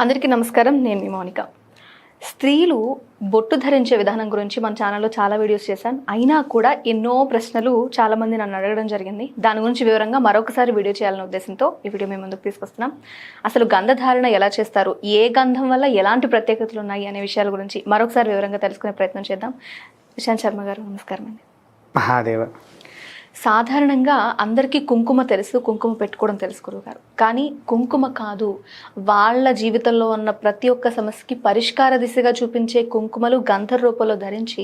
అందరికీ నమస్కారం. నేను మీ మౌనిక. స్త్రీలు బొట్టు ధరించే విధానం గురించి మన ఛానల్లో చాలా వీడియోస్ చేశాను. అయినా కూడా ఎన్నో ప్రశ్నలు చాలామంది నన్ను అడగడం జరిగింది. దాని గురించి వివరంగా మరొకసారి వీడియో చేయాలనే ఉద్దేశంతో ఈ వీడియో మేము ముందుకు తీసుకొస్తున్నాం. అసలు గంధధారణ ఎలా చేస్తారు, ఏ గంధం వల్ల ఎలాంటి ప్రత్యేకతలు ఉన్నాయి అనే విషయాల గురించి మరొకసారి వివరంగా తెలుసుకునే ప్రయత్నం చేద్దాం. విశాంత్ శర్మ గారు నమస్కారం అండి. మహాదేవ. సాధారణంగా అందరికీ కుంకుమ తెలుసు, కుంకుమ పెట్టుకోవడం తెలుసు గురువుగారు. కానీ కుంకుమ కాదు, వాళ్ళ జీవితంలో ఉన్న ప్రతి ఒక్క సమస్యకి పరిష్కార దిశగా చూపించే కుంకుమలు గంధ రూపంలో ధరించి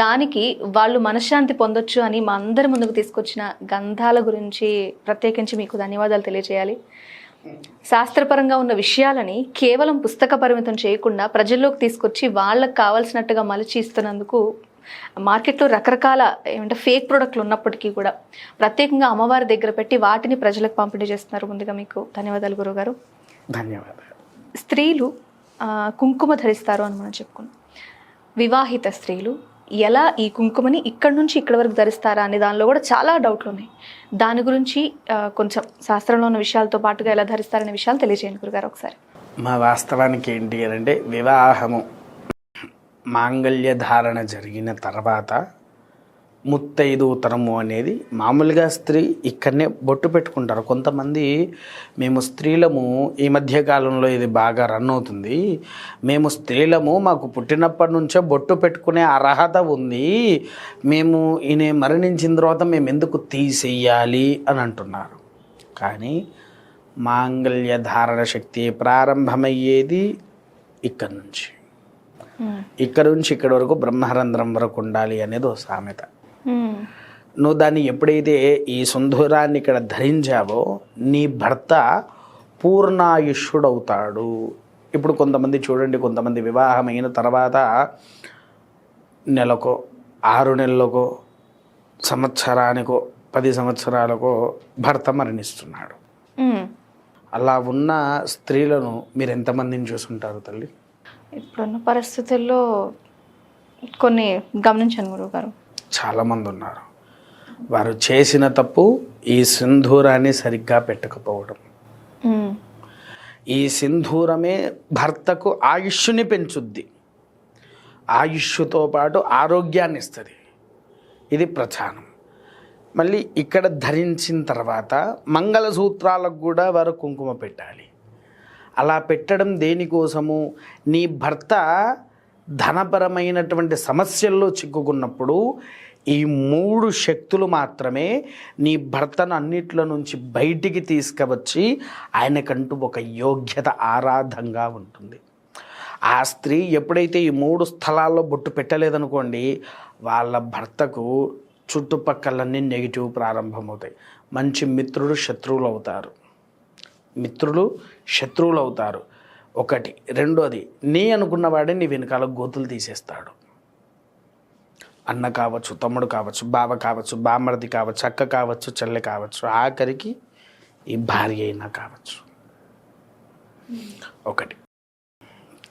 దానికి వాళ్ళు మనశ్శాంతి పొందొచ్చు అని మా అందరి ముందుకు తీసుకొచ్చిన గంధాల గురించి ప్రత్యేకించి మీకు ధన్యవాదాలు తెలియజేయాలి. శాస్త్రపరంగా ఉన్న విషయాలని కేవలం పుస్తక పరిమితం చేయకుండా ప్రజల్లోకి తీసుకొచ్చి వాళ్ళకు కావాల్సినట్టుగా మలిచి ఇస్తున్నందుకు మార్కెట్లో రకరకాల ఫేక్ ప్రోడక్ట్లు ఉన్నప్పటికీ కూడా ప్రత్యేకంగా అమ్మవారి దగ్గర పెట్టి వాటిని ప్రజలకు పంపిణీ చేస్తున్నారు. ముందుగా మీకు ధన్యవాదాలు గురువుగారు. ధన్యవాదాలు. స్త్రీలు కుంకుమ ధరిస్తారు అని మనం చెప్పుకున్నాం. వివాహిత స్త్రీలు ఎలా ఈ కుంకుమని ఇక్కడి నుంచి ఇక్కడి వరకు ధరిస్తారా అనే దానిలో కూడా చాలా డౌట్లు ఉన్నాయి. దాని గురించి కొంచెం శాస్త్రంలో ఉన్న విషయాలతో పాటుగా ఎలా ధరిస్తారనే విషయాలు తెలియజేయండి గురుగారు ఒకసారి. మా వాస్తవానికి ఏంటి అంటే వివాహము మాంగళ్య ధారణ జరిగిన తర్వాత ముత్తైదుతరము అనేది మామూలుగా స్త్రీ ఇక్కడనే బొట్టు పెట్టుకుంటారు. కొంతమంది మేము స్త్రీలము, ఈ మధ్యకాలంలో ఇది బాగా రన్ అవుతుంది, మేము స్త్రీలము మాకు పుట్టినప్పటి నుంచే బొట్టు పెట్టుకునే అర్హత ఉంది, మేము ఈయన మరణించిన తర్వాత మేము ఎందుకు తీసేయాలి అని అంటున్నారు. కానీ మాంగళ్య ధారణ శక్తి ప్రారంభమయ్యేది ఇక్కడ నుంచి. ఇక్కడ నుంచి ఇక్కడి వరకు బ్రహ్మరంధ్రం వరకు ఉండాలి అనేది ఒక సామెత. నువ్వు దాన్ని ఎప్పుడైతే ఈ సింధూరాన్ని ఇక్కడ ధరించావో నీ భర్త పూర్ణాయుష్యుడవుతాడు. ఇప్పుడు కొంతమంది చూడండి, కొంతమంది వివాహం అయిన తర్వాత నెలకో 6 నెలలకో సంవత్సరానికో 10 సంవత్సరాలకో భర్త మరణిస్తున్నాడు. అలా ఉన్న స్త్రీలను మీరు ఎంతమందిని చూసుంటారు తల్లి? ఇప్పుడున్న పరిస్థితుల్లో కొన్ని గమనించాను గురువుగారు. చాలామంది ఉన్నారు. వారు చేసిన తప్పు ఈ సింధూరాన్ని సరిగ్గా పెట్టకపోవడం. ఈ సింధూరమే భర్తకు ఆయుష్ని పెంచుద్ది, ఆయుష్తో పాటు ఆరోగ్యాన్ని ఇస్తుంది. ఇది ప్రధానం. మళ్ళీ ఇక్కడ ధరించిన తర్వాత మంగళసూత్రాలకు కూడా వారు కుంకుమ పెట్టాలి. అలా పెట్టడం దేనికోసము? నీ భర్త ధనపరమైనటువంటి సమస్యల్లో చిక్కుకున్నప్పుడు ఈ 3 శక్తులు మాత్రమే నీ భర్తను అన్నిట్లో నుంచి బయటికి తీసుకువచ్చి ఆయనకంటూ ఒక యోగ్యత ఆరాధంగా ఉంటుంది. ఆ స్త్రీ ఎప్పుడైతే ఈ 3 స్థలాల్లో బొట్టు పెట్టలేదనుకోండి, వాళ్ళ భర్తకు చుట్టుపక్కలన్నీ నెగిటివ్ ప్రారంభమవుతాయి. మంచి మిత్రుడు శత్రువులు అవుతారు, మిత్రులు శత్రువులు అవుతారు. ఒకటి. రెండోది, నీ అనుకున్నవాడే నీ వెనకాల గోతులు తీసేస్తాడు. అన్న కావచ్చు, తమ్ముడు కావచ్చు, బావ కావచ్చు, బామ్మర్ది కావచ్చు, అక్క కావచ్చు, చెల్లె కావచ్చు, ఆఖరికి ఈ భార్య అయినా కావచ్చు. ఒకటి.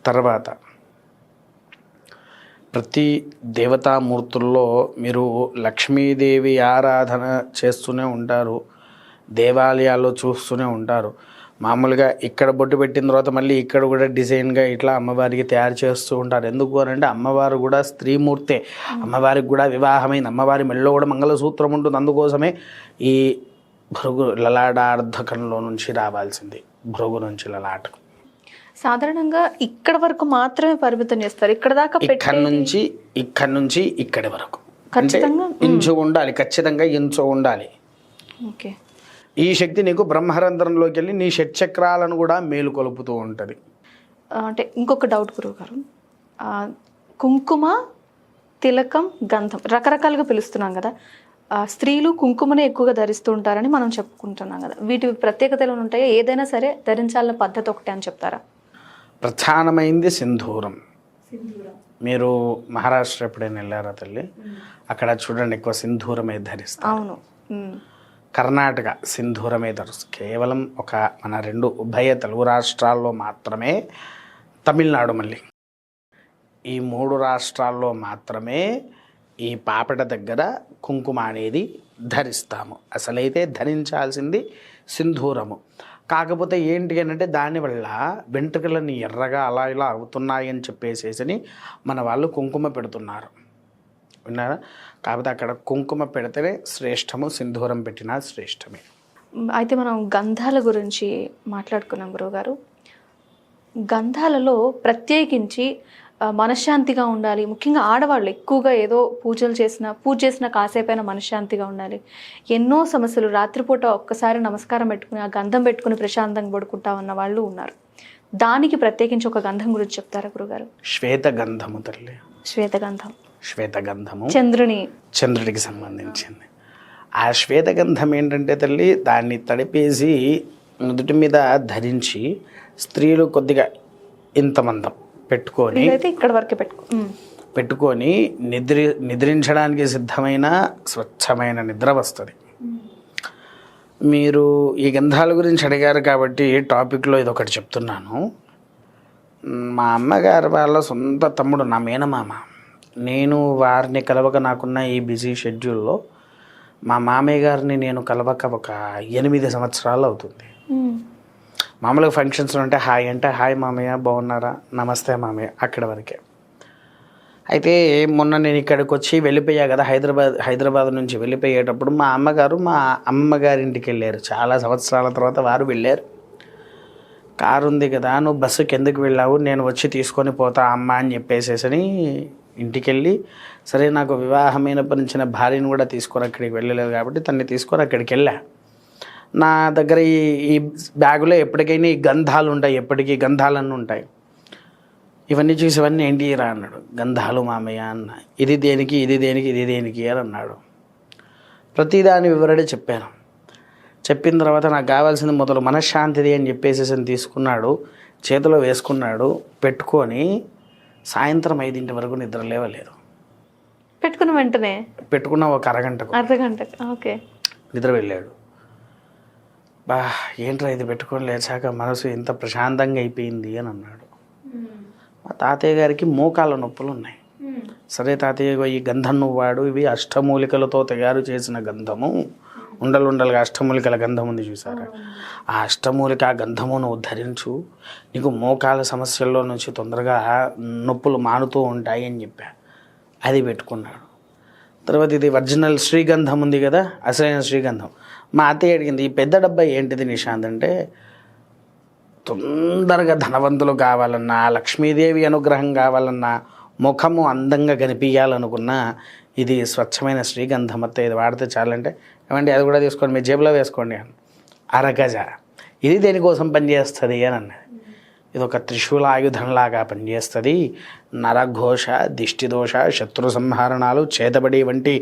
తర్వాత ప్రతి దేవతామూర్తుల్లో మీరు లక్ష్మీదేవి ఆరాధన చేస్తూనే ఉంటారు, దేవాలయాల్లో చూస్తూనే ఉంటారు. మామూలుగా ఇక్కడ బొట్టు పెట్టిన తర్వాత మళ్ళీ ఇక్కడ కూడా డిజైన్గా ఇట్లా అమ్మవారికి తయారు చేస్తూ ఉంటారు. ఎందుకు అని అంటే అమ్మవారు కూడా స్త్రీమూర్తే, అమ్మవారికి కూడా వివాహమైన అమ్మవారి మెళ్ళలో కూడా మంగళసూత్రం ఉంటుంది. అందుకోసమే ఈ భృగు లలాటార్ధకంలో నుంచి రావాల్సింది, భృగు నుంచి లలాటకం. సాధారణంగా ఇక్కడ వరకు మాత్రమే పరిమితం చేస్తారు. ఇక్కడ దాకా ఇక్కడ నుంచి ఇక్కడి వరకు ఇంచు ఉండాలి, ఖచ్చితంగా ఇంచు ఉండాలి. ఓకే. ఈ శక్తి నీకు బ్రహ్మరంధ్రంలోకి వెళ్ళి నీ షట్చక్రాలను కూడా మేలుకొలుపుతూ ఉంటుంది. అంటే ఇంకొక డౌట్ గురువుగారు, కుంకుమ, తిలకం, గంధం రకరకాలుగా పిలుస్తున్నాం కదా, స్త్రీలు కుంకుమనే ఎక్కువగా ధరిస్తూ ఉంటారని మనం చెప్పుకుంటున్నాం కదా, వీటి ప్రత్యేకతలు ఉంటాయో? ఏదైనా సరే ధరించాలన్న పద్ధతి ఒకటే అని చెప్తారా? ప్రధానమైంది సింధూరం. మీరు మహారాష్ట్ర ఎప్పుడైనా వెళ్ళారా తల్లి? అక్కడ చూడండి ఎక్కువ సింధూరమే ధరిస్తారు. అవును. కర్ణాటక సింధూరమే ధరిస్తారు. కేవలం మన 2 ఉభయ తెలుగు రాష్ట్రాల్లో మాత్రమే, తమిళనాడు మళ్ళీ ఈ 3 రాష్ట్రాల్లో మాత్రమే ఈ పాపట దగ్గర కుంకుమ అనేది ధరిస్తాము. అసలైతే ధరించాల్సింది సింధూరము. కాకపోతే ఏంటి అని అంటే దానివల్ల వెంట్రుకలన్నీ ఎర్రగా అలా ఇలా అవుతున్నాయి అని చెప్పేసేసి మన వాళ్ళు కుంకుమ పెడుతున్నారు, విన్నారా? కాకపోతే అక్కడ కుంకుమ పెడితేనే శ్రేష్టము, సింధూరం పెట్టినా శ్రేష్టమే. అయితే మనం గంధాల గురించి మాట్లాడుకున్నాం గురువుగారు. గంధాలలో ప్రత్యేకించి మనశ్శాంతిగా ఉండాలి, ముఖ్యంగా ఆడవాళ్ళు ఎక్కువగా ఏదో పూజ చేసిన కాసేపైనా మనశ్శాంతిగా ఉండాలి, ఎన్నో సమస్యలు, రాత్రిపూట ఒక్కసారి నమస్కారం పెట్టుకుని ఆ గంధం పెట్టుకుని ప్రశాంతంగా పడుకుంటా ఉన్న వాళ్ళు ఉన్నారు. దానికి ప్రత్యేకించి ఒక గంధం గురించి చెప్తారా గురుగారు? శ్వేతగంధము తల్లి, శ్వేతగంధం. శ్వేతగంధము చంద్రుడికి సంబంధించింది. ఆ శ్వేతగంధం ఏంటంటే తల్లి, దాన్ని తడిపేసి నుదుటి మీద ధరించి స్త్రీలు కొద్దిగా ఇంతమందం పెట్టుకొని ఇక్కడ వరకే పెట్టుకొని నిద్రించడానికి సిద్ధమైన స్వచ్ఛమైన నిద్ర వస్తుంది. మీరు ఈ గంధాల గురించి అడిగారు కాబట్టి టాపిక్లో ఇదొకటి చెప్తున్నాను. మా అమ్మగారు వాళ్ళ సొంత తమ్ముడు, నా మేనమామ, నేను వారిని కలవక నాకున్న ఈ బిజీ షెడ్యూల్లో మా మామయ్య గారిని నేను కలవక ఒక 8 సంవత్సరాలు అవుతుంది. మామూలుగా ఫంక్షన్స్ ఉంటే హాయ్ అంటే హాయ్ మామయ్య బాగున్నారా, నమస్తే మామయ్య, అక్కడ వరకే. అయితే మొన్న నేను ఇక్కడికి వచ్చి వెళ్ళిపోయా కదా, హైదరాబాద్ నుంచి వెళ్ళిపోయేటప్పుడు మా అమ్మగారు మా అమ్మగారింటికి వెళ్ళారు. చాలా సంవత్సరాల తర్వాత వారు వెళ్ళారు. కారు ఉంది కదా, నువ్వు బస్సుకి ఎందుకు వెళ్ళావు, నేను వచ్చి తీసుకొని పోతా అమ్మ అని చెప్పేసేసని ఇంటికి వెళ్ళి, సరే నాకు వివాహమైన పనిచిన భార్యను కూడా తీసుకొని అక్కడికి వెళ్ళలేదు కాబట్టి తన్ని తీసుకొని అక్కడికి వెళ్ళా. నా దగ్గర ఈ బ్యాగులో ఎప్పటికైనా ఈ గంధాలు ఉంటాయి, ఎప్పటికీ గంధాలన్నీ ఉంటాయి. ఇవన్నీ చూసి ఇవన్నీ ఏంటి రా అన్నాడు. గంధాలు మామయ్య అన్న. ఇది దేనికి, ఇది దేనికి, ఇది దేనికి అని అన్నాడు. ప్రతిదాని వివరణ చెప్పాను. చెప్పిన తర్వాత నాకు కావాల్సింది మొదలు మనశ్శాంతిది అని చెప్పేసి తీసుకున్నాడు, చేతిలో వేసుకున్నాడు, పెట్టుకొని సాయంత్రం 5 వరకు నిద్ర లేవలేదు. పెట్టుకున్న వెంటనే పెట్టుకున్న ఒక అరగంట ఓకే నిద్ర వెళ్ళాడు. బా ఏంట్రా ఇది పెట్టుకొని లేచాక మనసు ఎంత ప్రశాంతంగా అయిపోయింది అని అన్నాడు. మా తాతయ్య గారికి మోకాళ్ళ నొప్పులు ఉన్నాయి. సరే తాతయ్య ఈ గంధం నువ్వు వాడు, ఇవి అష్టమూలికలతో తయారు చేసిన గంధము, ఉండలుండలుగా అష్టమూలికల గంధం ఉంది చూసారా, ఆ అష్టమూలిక గంధము నువ్వు ధరించు, నీకు మోకాల సమస్యల్లో నుంచి తొందరగా నొప్పులు మానుతూ ఉంటాయి అని చెప్పా. అది పెట్టుకున్నాడు. తర్వాత ఇది ఒరిజినల్ శ్రీగంధం ఉంది కదా, అసలైన శ్రీగంధం. మా అత్తయ్య అడిగింది, ఈ పెద్ద డబ్బా ఏంటిది నిశాంత్ అంటే, తొందరగా ధనవంతులు కావాలన్నా, లక్ష్మీదేవి అనుగ్రహం కావాలన్నా, ముఖము అందంగా కనిపించాలనుకున్నా ఇది స్వచ్ఛమైన శ్రీగంధం అత్త, ఇది వాడితే చాలంటే, ఏమంటే అది కూడా తీసుకోండి మీ జేబులో వేసుకోండి అని. అరగజ ఇది దేనికోసం పనిచేస్తుంది అని అన్నది. ఇది ఒక త్రిశూలాయుధంలాగా పనిచేస్తుంది. నరఘోష, దిష్టిదోష, శత్రు సంహరణాలు, చేతబడి వంటి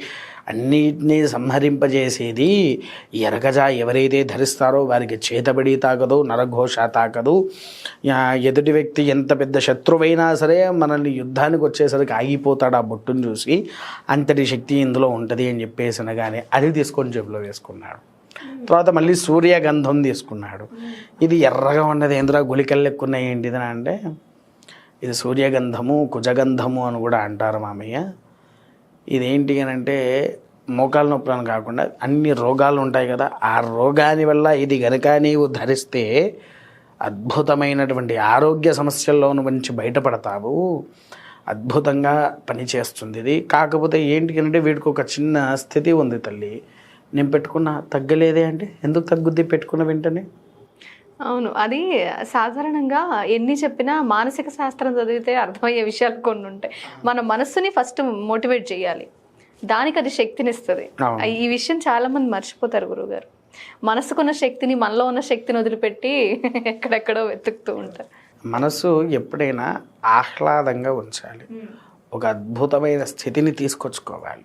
అన్నిటినీ సంహరింపజేసేది. ఎరగజ ఎవరైతే ధరిస్తారో వారికి చేతబడి తాకదు, నరఘోష తాకదు. ఎదుటి వ్యక్తి ఎంత పెద్ద శత్రువైనా సరే మనల్ని యుద్ధానికి వచ్చేసరికి ఆగిపోతాడు ఆ బొట్టును చూసి, అంతటి శక్తి ఇందులో ఉంటుంది అని చెప్పేసి అనగానే అది తీసుకొని జేబులో వేసుకున్నాడు. తర్వాత మళ్ళీ సూర్యగంధం తీసుకున్నాడు. ఇది ఎర్రగా ఉన్నది, ఏంద్రా గుళికలు ఎక్కున్నాయి ఏంటిది అంటే, ఇది సూర్యగంధము, కుజగంధము అని కూడా అంటారు మామయ్య. ఇదేంటి అని అంటే మోకాల నొప్పులను కాకుండా అన్ని రోగాలు ఉంటాయి కదా, ఆ రోగాని వల్ల ఇది గనక నీవు ధరిస్తే అద్భుతమైనటువంటి ఆరోగ్య సమస్యల్లో నుంచి బయటపడతావు, అద్భుతంగా పనిచేస్తుంది ఇది. కాకపోతే ఏంటి అంటే వీడికి ఒక చిన్న స్థితి ఉంది తల్లి, నేను పెట్టుకున్న తగ్గలేదే అంటే, ఎందుకు తగ్గుద్ది పెట్టుకున్న వెంటనే? అవును, అది సాధారణంగా ఎన్ని చెప్పినా మానసిక శాస్త్రం చదివితే అర్థమయ్యే విషయాలు కొన్ని ఉంటాయి. మన మనస్సుని ఫస్ట్ మోటివేట్ చేయాలి, దానికి అది శక్తినిస్తుంది. ఈ విషయం చాలా మంది మర్చిపోతారు గురువుగారు. మనసుకున్న శక్తిని, మనలో ఉన్న శక్తిని వదిలిపెట్టి ఎక్కడెక్కడో వెతుకుతూ ఉంటారు. మనసు ఎప్పుడైనా ఆహ్లాదంగా ఉంచాలి, ఒక అద్భుతమైన స్థితిని తీసుకొచ్చుకోవాలి.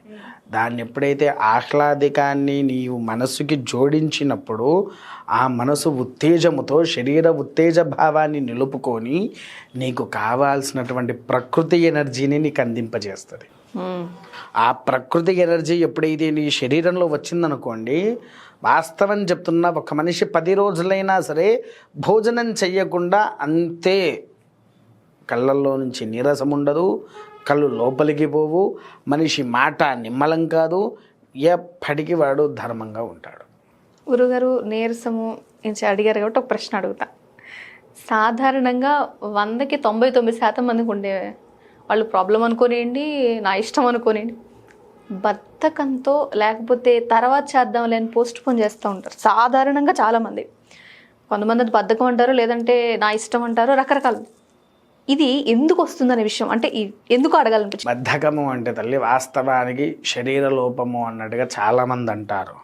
దాన్ని ఎప్పుడైతే ఆహ్లాదికాన్ని నీవు మనసుకి జోడించినప్పుడు ఆ మనసు ఉత్తేజముతో శరీర ఉత్తేజ భావాన్ని నిలుపుకొని నీకు కావాల్సినటువంటి ప్రకృతి ఎనర్జీని నీకు అందింపజేస్తుంది. ఆ ప్రకృతి ఎనర్జీ ఎప్పుడైతే నీ శరీరంలో వచ్చిందనుకోండి, వాస్తవం చెప్తున్నా, ఒక మనిషి 10 రోజులైనా సరే భోజనం చెయ్యకుండా అంతే, కళ్ళల్లో నుంచి నీరసం ఉండదు, కళ్ళు లోపలికి పోవు, మనిషి మాట నిమ్మలం కాదు, ఎప్పటికీ వాడు ధర్మంగా ఉంటాడు. గురుగారు, నీరసము అడిగారు కాబట్టి ఒక ప్రశ్న అడుగుతా. సాధారణంగా 100కి 99% మందికి ఉండే వాళ్ళు ప్రాబ్లం అనుకోనివ్వండి, నా ఇష్టం అనుకోనివ్వండి, బద్ధకంతో లేకపోతే తర్వాత చేద్దాంలే అని పోస్ట్ పోన్ చేస్తూ ఉంటారు సాధారణంగా చాలామంది. కొంతమంది అది బద్ధకం అంటారు, లేదంటే నా ఇష్టం అంటారు, రకరకాలు. ఇది ఎందుకు వస్తుందనే విషయం అంటే ఎందుకు అడగాలనిపించింది? బద్ధకము అంటే తల్లి వాస్తవానికి శరీర లోపము అన్నట్టుగా చాలామంది అంటారు.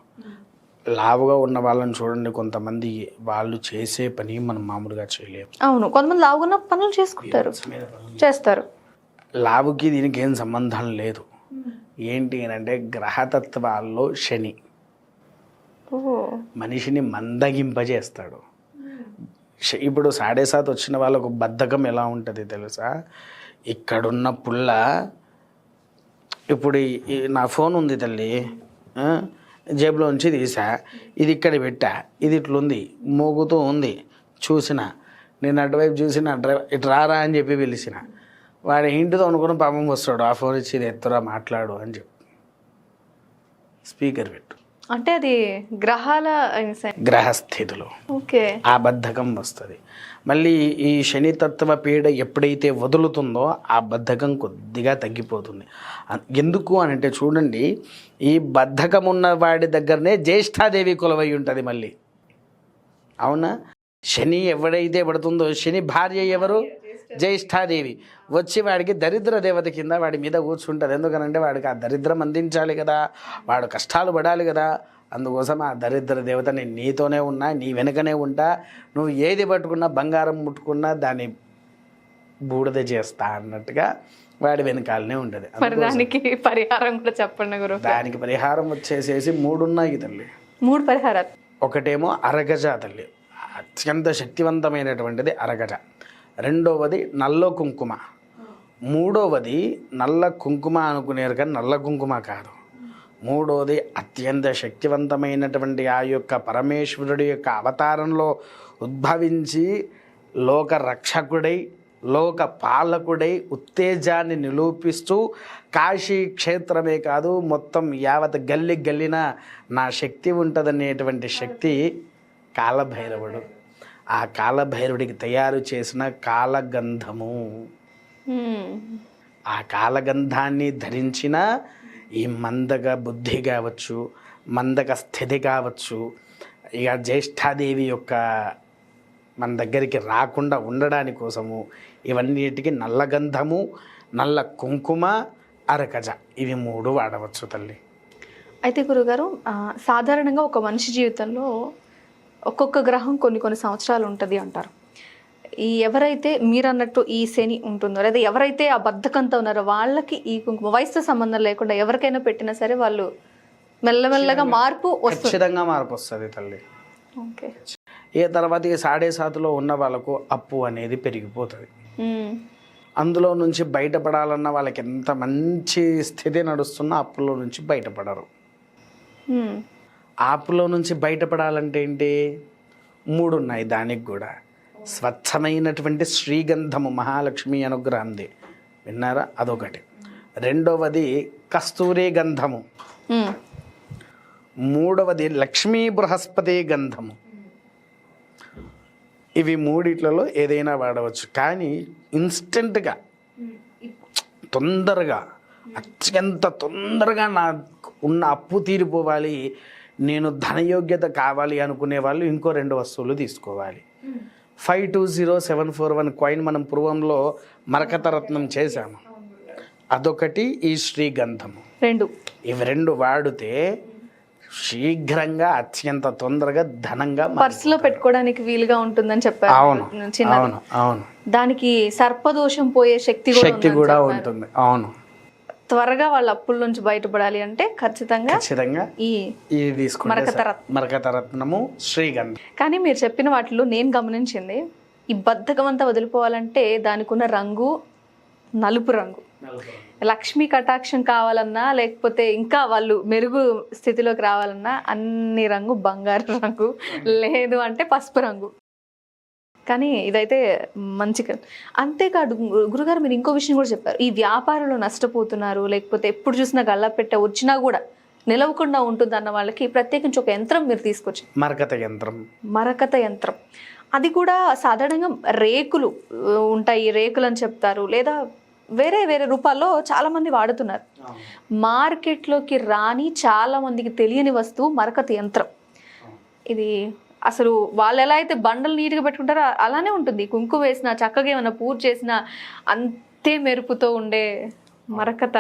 లావుగా ఉన్న వాళ్ళని చూడండి, కొంతమంది వాళ్ళు చేసే పని మనం మామూలుగా చేయలేము. అవును, కొంతమంది లావుగా పనులు చేసుకుంటారు, చేస్తారు. లావుకి దీనికి ఏం సంబంధం లేదు. ఏంటి అని అంటే గ్రహతత్వాల్లో శని మనిషిని మందగింపజేస్తాడు. ఇప్పుడు 7.5 వచ్చిన వాళ్ళకు బద్ధకం ఎలా ఉంటుంది తెలుసా? ఇక్కడున్న పుల్ల, ఇప్పుడు నా ఫోన్ ఉంది తల్లి, జేబులోంచి తీసా, ఇది ఇక్కడ పెట్టా, ఇది ఇట్లుంది, మోగుతూ ఉంది, చూసిన, నేను అటువైపు చూసిన, ఇటు రారా అని చెప్పి పిలిచిన, వాడు ఇంటితో అనుకుని పాపం వస్తాడు, ఆ ఫోన్ ఇచ్చి ఇది ఎత్తురా మాట్లాడు అని చెప్పి స్పీకర్ పెట్టు అంటే అది గ్రహాల గ్రహస్థితులు. ఓకే, ఆ బద్ధకం వస్తుంది. మళ్ళీ ఈ శనితత్వ పీడ ఎప్పుడైతే వదులుతుందో ఆ బద్ధకం కొద్దిగా తగ్గిపోతుంది. ఎందుకు అని అంటే చూడండి, ఈ బద్ధకం ఉన్న వాడి దగ్గరనే జ్యేష్ఠాదేవి కొలువై ఉంటుంది. మళ్ళీ అవునా, శని ఎవడైతే పడుతుందో, శని భార్య ఎవరు? జ్యేష్ఠాదేవి. వచ్చి వాడికి దరిద్ర దేవత కింద వాడి మీద కూర్చుంటుంది. ఎందుకనంటే వాడికి ఆ దరిద్రం అందించాలి కదా, వాడు కష్టాలు పడాలి కదా. అందుకోసం ఆ దరిద్ర దేవత నేను నీతోనే ఉన్నా, నీ వెనుకనే ఉంటా, నువ్వు ఏది పట్టుకున్నా, బంగారం ముట్టుకున్నా దాన్ని బూడిద చేస్తా అన్నట్టుగా వాడి వెనకాలనే ఉంటుంది. దానికి పరిహారం కూడా చెప్పండి గురు. దానికి పరిహారం వచ్చేసేసి 3 ఉన్నాయి తల్లి. 3 పరిహారాలు. ఒకటేమో అరగజ తల్లి, అత్యంత శక్తివంతమైనటువంటిది అరగజ. రెండవది నల్ల కుంకుమ. మూడవది నల్ల కుంకుమ అనుకునేరు కానీ నల్ల కుంకుమ కాదు. మూడవది అత్యంత శక్తివంతమైనటువంటి ఆ యొక్క పరమేశ్వరుడి యొక్క అవతారంలో ఉద్భవించి లోక రక్షకుడై, లోక పాలకుడై, ఉత్తేజాన్ని నిరూపిస్తూ కాశీ క్షేత్రమే కాదు మొత్తం యావత్ గల్లి గల్లిన నా శక్తి ఉంటుందనేటువంటి శక్తి కాలభైరవుడు. ఆ కాలభైరవుడికి తయారు చేసిన కాలగంధము. ఆ కాలగంధాన్ని ధరించిన ఈ మందక బుద్ధి కావచ్చు, మందక స్థితి కావచ్చు, ఇక జ్యేష్ఠాదేవి యొక్క మన దగ్గరికి రాకుండా ఉండడాని కోసము ఇవన్నిటికీ నల్లగంధము, నల్ల కుంకుమ, అరకజ, ఇవి 3 వాడవచ్చు తల్లి. అయితే గురుగారు, సాధారణంగా ఒక మనిషి జీవితంలో ఒక్కొక్క గ్రహం కొన్ని సంవత్సరాలు ఉంటుంది అంటారు. ఎవరైతే మీరు అన్నట్టు ఈ శని ఉంటుందో, లేదా ఎవరైతే ఆ బద్ధకంతో ఉన్నారో వాళ్ళకి ఈ కుంకుమ వయసుతో సంబంధం లేకుండా ఎవరికైనా పెట్టినా సరే వాళ్ళు మెల్లమెల్లగా మార్పు వస్తుంది. ఖచ్చితంగా మార్పు వస్తుంది తల్లి. ఓకే. తర్వాత ఈ 7.5లో ఉన్న వాళ్ళకు అప్పు అనేది పెరిగిపోతుంది. అందులో నుంచి బయటపడాలన్న వాళ్ళకి ఎంత మంచి స్థితి నడుస్తున్నా అప్పులో నుంచి బయటపడరు. అప్పులో నుంచి బయటపడాలంటే ఏంటి? 3 ఉన్నాయి దానికి కూడా. స్వచ్ఛమైనటువంటి శ్రీగంధము, మహాలక్ష్మి అనుగ్రహంది, విన్నారా? అదొకటి. రెండవది కస్తూరి గంధము. మూడవది లక్ష్మీ బృహస్పతి గంధము. ఇవి 3 ఏదైనా వాడవచ్చు. కానీ ఇన్స్టెంట్గా, తొందరగా, అత్యంత తొందరగా నాకు ఉన్న అప్పు తీరిపోవాలి, నేను ధనయోగ్యత కావాలి అనుకునే వాళ్ళు ఇంకో 2 వస్తువులు తీసుకోవాలి. 520741 కాయిన్ మనం పూర్వంలో మరకతరత్నం చేశాము, అదొకటి. ఈ శ్రీగంధము, ఇవి 2 వాడితే శీఘ్రంగా, అత్యంత తొందరగా ధనంగా పర్సులో పెట్టుకోవడానికి వీలుగా ఉంటుందని చెప్పారు. అవును, అవును, అవును. దానికి సర్పదోషం పోయే శక్తి కూడా ఉంటుంది. అవును. త్వరగా వాళ్ళ అప్పుల నుంచి బయటపడాలి అంటే ఖచ్చితంగా ఇది తీసుకుంటే మరకతరత్నము, శ్రీగంధం. కానీ మీరు చెప్పిన వాటిలో నేను గమనించింది, ఈ బద్ధకం అంతా వదిలిపోవాలంటే దానికి ఉన్న రంగు నలుపు రంగు. లక్ష్మీ కటాక్షం కావాలన్నా, లేకపోతే ఇంకా వాళ్ళు మెరుగు స్థితిలోకి రావాలన్నా అన్ని రంగు బంగారు రంగు, లేదు అంటే పసుపు రంగు. కానీ ఇదైతే మంచిగా. అంతేకాదు గురుగారు, మీరు ఇంకో విషయం కూడా చెప్పారు, ఈ వ్యాపారంలో నష్టపోతున్నారు, లేకపోతే ఎప్పుడు చూసినా గల్లాపెట్ట వచ్చినా కూడా నిలవకుండా ఉంటుంది అన్న వాళ్ళకి ప్రత్యేకించి ఒక యంత్రం మీరు తీసుకొచ్చారు, మరకత యంత్రం. మరకత యంత్రం. అది కూడా సాధారణంగా రేకులు ఉంటాయి, రేకులు అని చెప్తారు, లేదా వేరే వేరే రూపాల్లో చాలామంది వాడుతున్నారు. మార్కెట్లోకి రాని చాలామందికి తెలియని వస్తువు మరకత యంత్రం. ఇది అసలు వాళ్ళు ఎలా అయితే బండలు నీట్గా పెట్టుకుంటారో అలానే ఉంటుంది. కుంకుమ వేసినా, చక్కగా ఏమైనా పూజ చేసినా అంతే మెరుపుతో ఉండే మరకత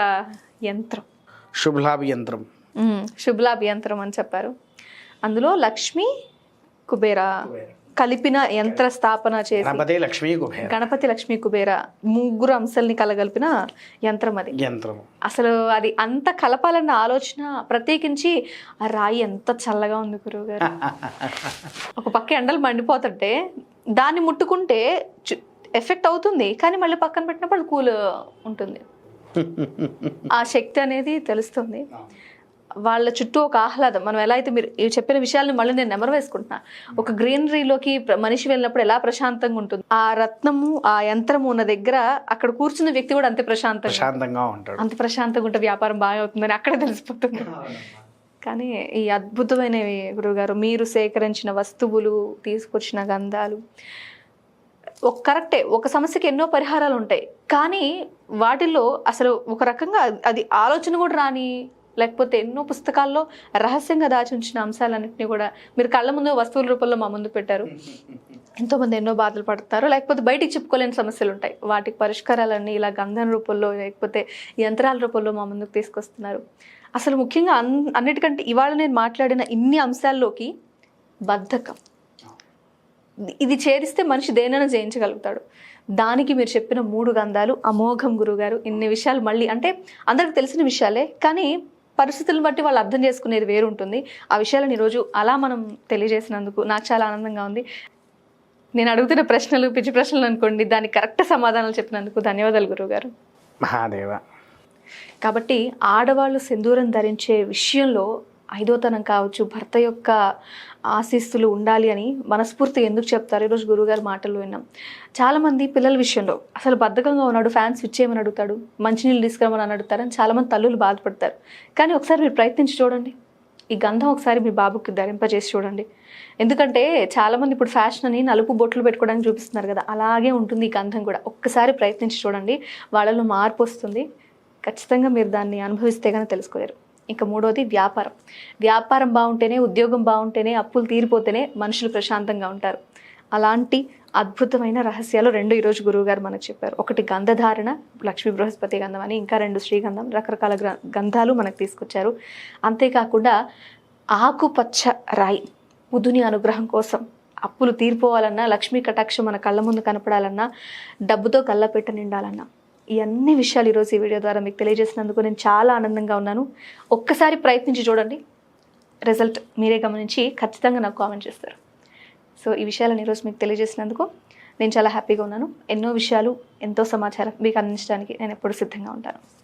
యంత్రం, శుభలాభ యంత్రం. శుభలాభ యంత్రం అని చెప్పారు. అందులో లక్ష్మి కుబేర కలిపిన యంత్ర స్థాపన చేసి గణపతి లక్ష్మీ కుబేర, గణపతి లక్ష్మీ కుబేర ముగ్గురు అంశాలని కలగలిపిన యంత్రం అది. యంత్రం అసలు అది అంత కలపాలన్న ఆలోచన, ప్రత్యేకించి ఆ రాయి ఎంత చల్లగా ఉంది గురువు గారు. ఒక పక్క ఎండలు మండిపోతుంటే దాన్ని ముట్టుకుంటే ఎఫెక్ట్ అవుతుంది, కానీ మళ్ళీ పక్కన పెట్టినప్పుడు అది కూల్ ఉంటుంది. ఆ శక్తి అనేది తెలుస్తుంది. వాళ్ళ చుట్టూ ఒక ఆహ్లాదం. మనం ఎలా అయితే మీరు చెప్పిన విషయాలను మళ్ళీ నేను నెమరు వేసుకుంటున్నా. ఒక గ్రీనరీలోకి మనిషి వెళ్ళినప్పుడు ఎలా ప్రశాంతంగా ఉంటుంది, ఆ రత్నము ఆ యంత్రము ఉన్న దగ్గర అక్కడ కూర్చున్న వ్యక్తి కూడా అంతే ప్రశాంతంగా ఉంటాడు. అంత ప్రశాంతంగా ఉంటే వ్యాపారం బాగా అవుతుందని అక్కడే తెలిసిపోతుంది. కానీ ఈ అద్భుతమైనవి గురువుగారు, మీరు సేకరించిన వస్తువులు, తీసుకొచ్చిన గంధాలు కరెక్టే. ఒక సమస్యకి ఎన్నో పరిహారాలు ఉంటాయి, కానీ వాటిల్లో అసలు ఒక రకంగా అది ఆలోచన కూడా రాని, లేకపోతే ఎన్నో పుస్తకాల్లో రహస్యంగా దాచి ఉంచిన అంశాలన్నింటినీ కూడా మీరు కళ్ళ ముందు వస్తువుల రూపంలో మా ముందు పెట్టారు. ఎంతోమంది ఎన్నో బాధలు పడతారు, లేకపోతే బయటికి చెప్పుకోలేని సమస్యలు ఉంటాయి. వాటికి పరిష్కారాలన్నీ ఇలా గంధం రూపంలో, లేకపోతే యంత్రాల రూపంలో మా ముందుకు తీసుకొస్తున్నారు. అసలు ముఖ్యంగా అన్నిటికంటే ఇవాళ నేను మాట్లాడిన ఇన్ని అంశాల్లోకి బద్ధకం, ఇది ఛేదిస్తే మనిషి దేనైనా జయించగలుగుతాడు. దానికి మీరు చెప్పిన 3 గంధాలు అమోఘం గురుగారు. ఇన్ని విషయాలు మళ్ళీ అంటే అందరికి తెలిసిన విషయాలే, కానీ పరిస్థితులను బట్టి వాళ్ళు అర్థం చేసుకునేది వేరు ఉంటుంది. ఆ విషయాలను ఈరోజు అలా మనం తెలియజేసినందుకు నాకు చాలా ఆనందంగా ఉంది. నేను అడుగుతున్న ప్రశ్నలు పిచ్చి ప్రశ్నలు అనుకోండి, దానికి కరెక్ట్ సమాధానాలు చెప్పినందుకు ధన్యవాదాలు గురువుగారు. మహాదేవ. కాబట్టి ఆడవాళ్ళు సింధూరం ధరించే విషయంలో ఐదోతనం కావచ్చు, భర్త యొక్క ఆశీస్సులు ఉండాలి అని మనస్ఫూర్తిగా ఎందుకు చెప్తారు? ఈరోజు గురువుగారి మాటల్లో విన్నాం. చాలామంది పిల్లల విషయంలో అసలు బద్ధకంగా ఉన్నాడు, ఫ్యాన్ స్విచ్ చేయమని అడుగుతాడు, మంచినీళ్ళు తీసుకురమని అడుగుతారని చాలామంది తల్లులు బాధపడతారు. కానీ ఒకసారి మీరు ప్రయత్నించి చూడండి, ఈ గంధం ఒకసారి మీ బాబుకి ధరింపజేసి చూడండి. ఎందుకంటే చాలామంది ఇప్పుడు ఫ్యాషన్ అని నలుపు బొట్లు పెట్టుకోవడానికి చూపిస్తున్నారు కదా, అలాగే ఉంటుంది ఈ గంధం కూడా. ఒక్కసారి ప్రయత్నించి చూడండి, వాళ్ళలో మార్పు వస్తుంది. ఖచ్చితంగా మీరు దాన్ని అనుభవిస్తే కానీ తెలుసుకోలేరు. ఇంకా 3వది వ్యాపారం. వ్యాపారం బాగుంటేనే, ఉద్యోగం బాగుంటేనే, అప్పులు తీరిపోతేనే మనుషులు ప్రశాంతంగా ఉంటారు. అలాంటి అద్భుతమైన రహస్యాలు 2 ఈరోజు గురువుగారు మనకు చెప్పారు. ఒకటి గంధధారణ, లక్ష్మీ బృహస్పతి గంధం అని, ఇంకా 2 శ్రీగంధం, రకరకాల గంధాలు మనకు తీసుకొచ్చారు. అంతేకాకుండా ఆకుపచ్చ రాయి, బుధుని అనుగ్రహం కోసం, అప్పులు తీరిపోవాలన్నా, లక్ష్మీ కటాక్షం మన కళ్ళ ముందు కనపడాలన్నా, డబ్బుతో కళ్ళపెట్ట నిండాలన్నా, ఈ అన్ని విషయాలు ఈరోజు ఈ వీడియో ద్వారా మీకు తెలియజేసినందుకు నేను చాలా ఆనందంగా ఉన్నాను. ఒక్కసారి ప్రయత్నించి చూడండి, రిజల్ట్ మీరే గమనించి ఖచ్చితంగా నాకు కామెంట్ చేస్తారు. సో ఈ విషయాలను ఈరోజు మీకు తెలియజేసినందుకు నేను చాలా హ్యాపీగా ఉన్నాను. ఎన్నో విషయాలు, ఎంతో సమాచారం మీకు అందించడానికి నేను ఎప్పుడూ సిద్ధంగా ఉంటాను.